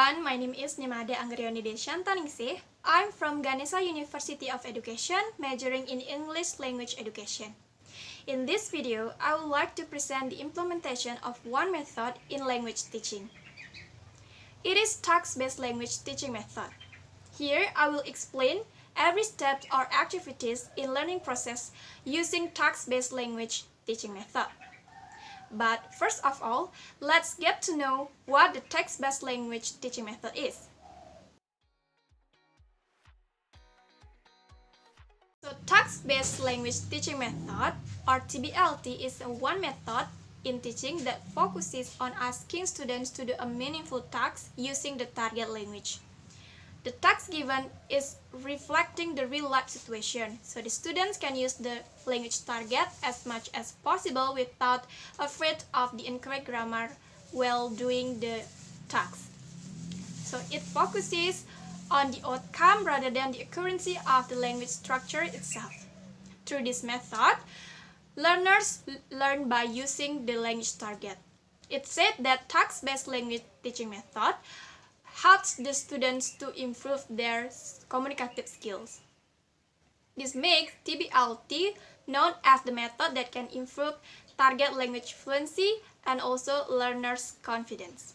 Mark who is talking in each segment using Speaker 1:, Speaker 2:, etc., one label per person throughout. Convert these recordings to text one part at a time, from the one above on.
Speaker 1: everyone, my name is Anggreoni Desyantaningsih. I'm from Ganesha University of Education, majoring in English Language Education. In this video, I would like to present the implementation of one method in language teaching. It is task-based language teaching method. Here, I will explain every step or activities in learning process using task-based language teaching method. But first of all, let's get to know what the text-based language teaching method is. So text-based language teaching method, or Tblt, is one method in teaching that focuses on asking students to do a meaningful task using the target language. The task given is reflecting the real-life situation, so the students can use the language target as much as possible without afraid of the incorrect grammar while doing the task. So it focuses on the outcome rather than the accuracy of the language structure itself. Through this method, learners learn by using the language target. It said that task-based language teaching method helps the students to improve their communicative skills. This makes Tblt known as the method that can improve target language fluency and also learners' confidence.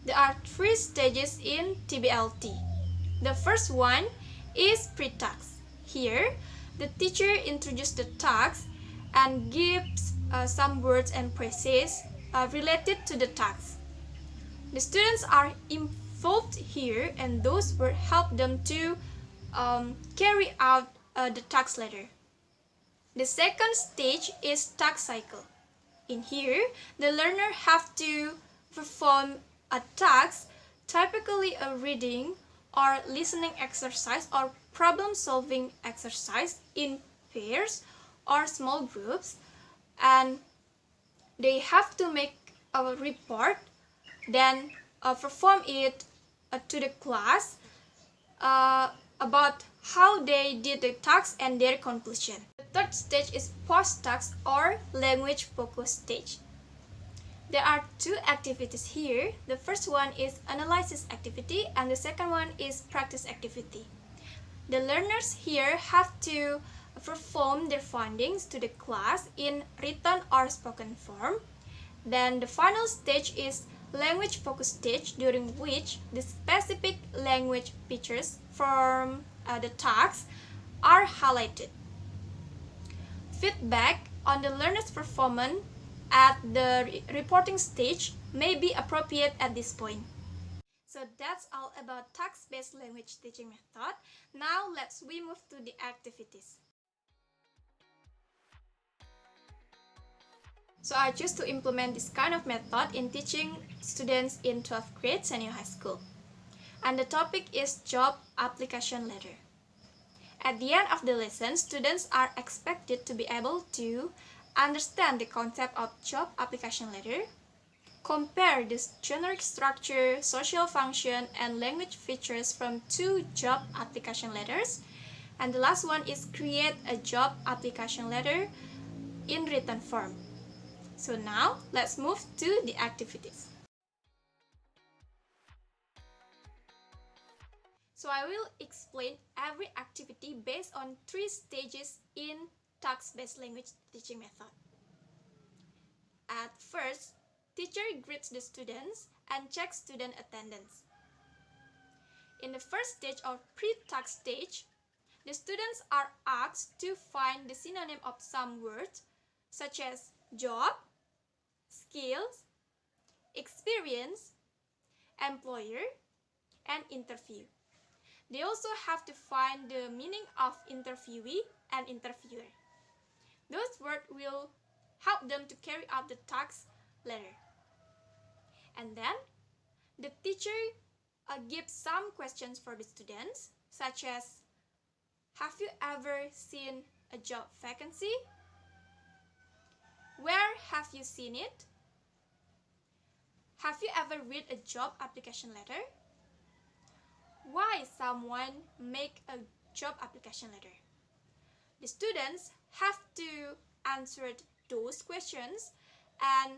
Speaker 1: There are three stages in Tblt. The first one is PreTag. Here, the teacher introduces the task and gives some words and phrases related to the task. The students are involved here, and those words help them to carry out the task later. The second stage is task cycle. In here, the learner have to perform a task, typically a reading or listening exercise or problem-solving exercise in pairs or small groups, and they have to make a report, then perform it to the class about how they did the task and their conclusion. The third stage is PostTag or language focus stage. There are two activities here. The first one is analysis activity and the second one is practice activity. The learners here have to perform their findings to the class in written or spoken form. Then the final stage is language focus stage, during which the specific language features from the task are highlighted. Feedback on the learner's performance at the reporting stage may be appropriate at this point. So that's all about task-based language teaching method. Now we move to the activities. So I choose to implement this kind of method in teaching students in 12th grade senior high school. And the topic is job application letter. At the end of the lesson, students are expected to be able to understand the concept of job application letter, compare the generic structure, social function, and language features from two job application letters, and the last one is create a job application letter in written form. So now, let's move to the activities. So I will explain every activity based on three stages in task-based language teaching method. At first, teacher greets the students and checks student attendance. In the first stage or PreTag stage, the students are asked to find the synonym of some words such as job, skills, experience, employer, and interview. They also have to find the meaning of interviewee and interviewer. Those words will help them to carry out the task later. And then, the teacher gives some questions for the students, such as, have you ever seen a job vacancy? Where have you seen it? Have you ever read a job application letter? Why someone make a job application letter? The students have to answer those questions and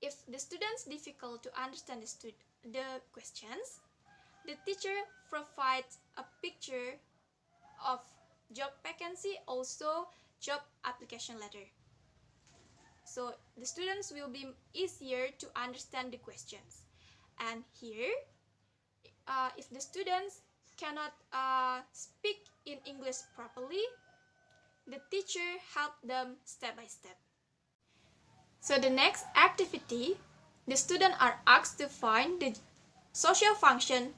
Speaker 1: If the students difficult to understand the questions, the teacher provides a picture of job vacancy, also job application letter. So the students will be easier to understand the questions. And here, if the students cannot speak in English properly, the teacher help them step by step. So the next activity, the students are asked to find the social function,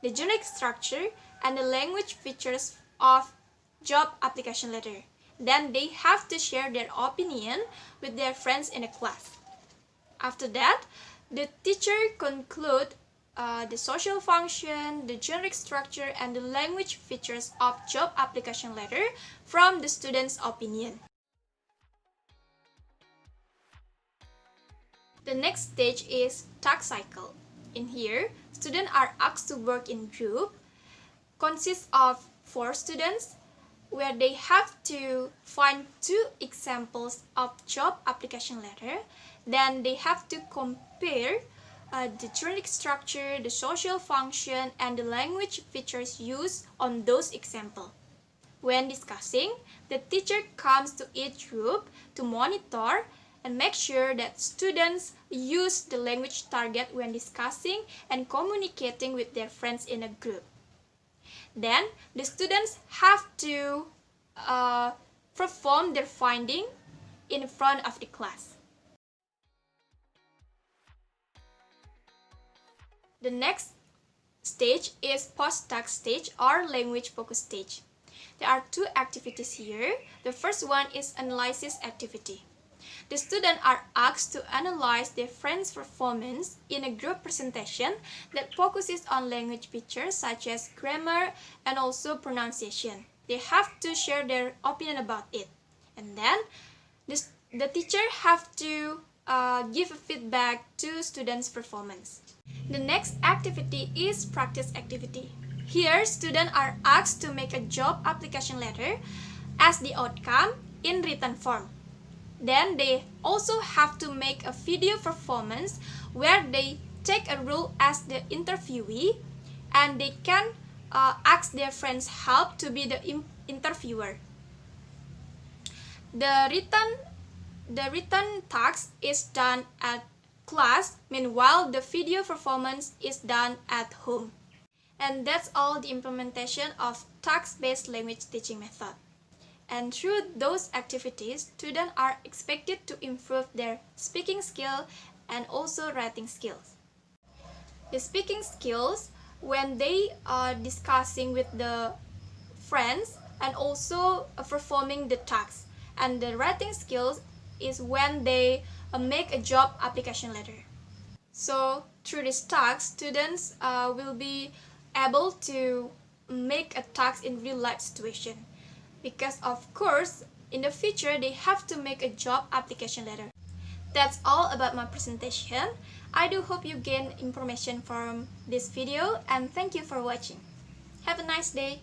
Speaker 1: the generic structure, and the language features of job application letter. Then they have to share their opinion with their friends in the class. After that, the teacher conclude the social function, the generic structure, and the language features of job application letter from the student's opinion. The next stage is task cycle. In here, students are asked to work in group, consists of 4 students, where they have to find 2 examples of job application letter. Then they have to compare the generic structure, the social function, and the language features used on those examples. When discussing, the teacher comes to each group to monitor and make sure that students use the language target when discussing and communicating with their friends in a group. Then the students have to perform their finding in front of the class. The next stage is PostTag Stage or language focus stage. There are 2 activities here. The first one is analysis activity. The students are asked to analyze their friends' performance in a group presentation that focuses on language features such as grammar and also pronunciation. They have to share their opinion about it. And then the teacher have to give a feedback to students' performance. The next activity is practice activity. Here, students are asked to make a job application letter as the outcome in written form. Then they also have to make a video performance where they take a role as the interviewee and they can ask their friends' help to be the interviewer. The written task is done at class, meanwhile the video performance is done at home. And that's all the implementation of task-based language teaching method. And through those activities, students are expected to improve their speaking skill and also writing skills. The speaking skills, when they are discussing with the friends and also performing the tasks. And the writing skills is when they make a job application letter. So through this task, students will be able to make a task in real life situation. Because of course, in the future, they have to make a job application letter. That's all about my presentation. I do hope you gain information from this video and thank you for watching. Have a nice day.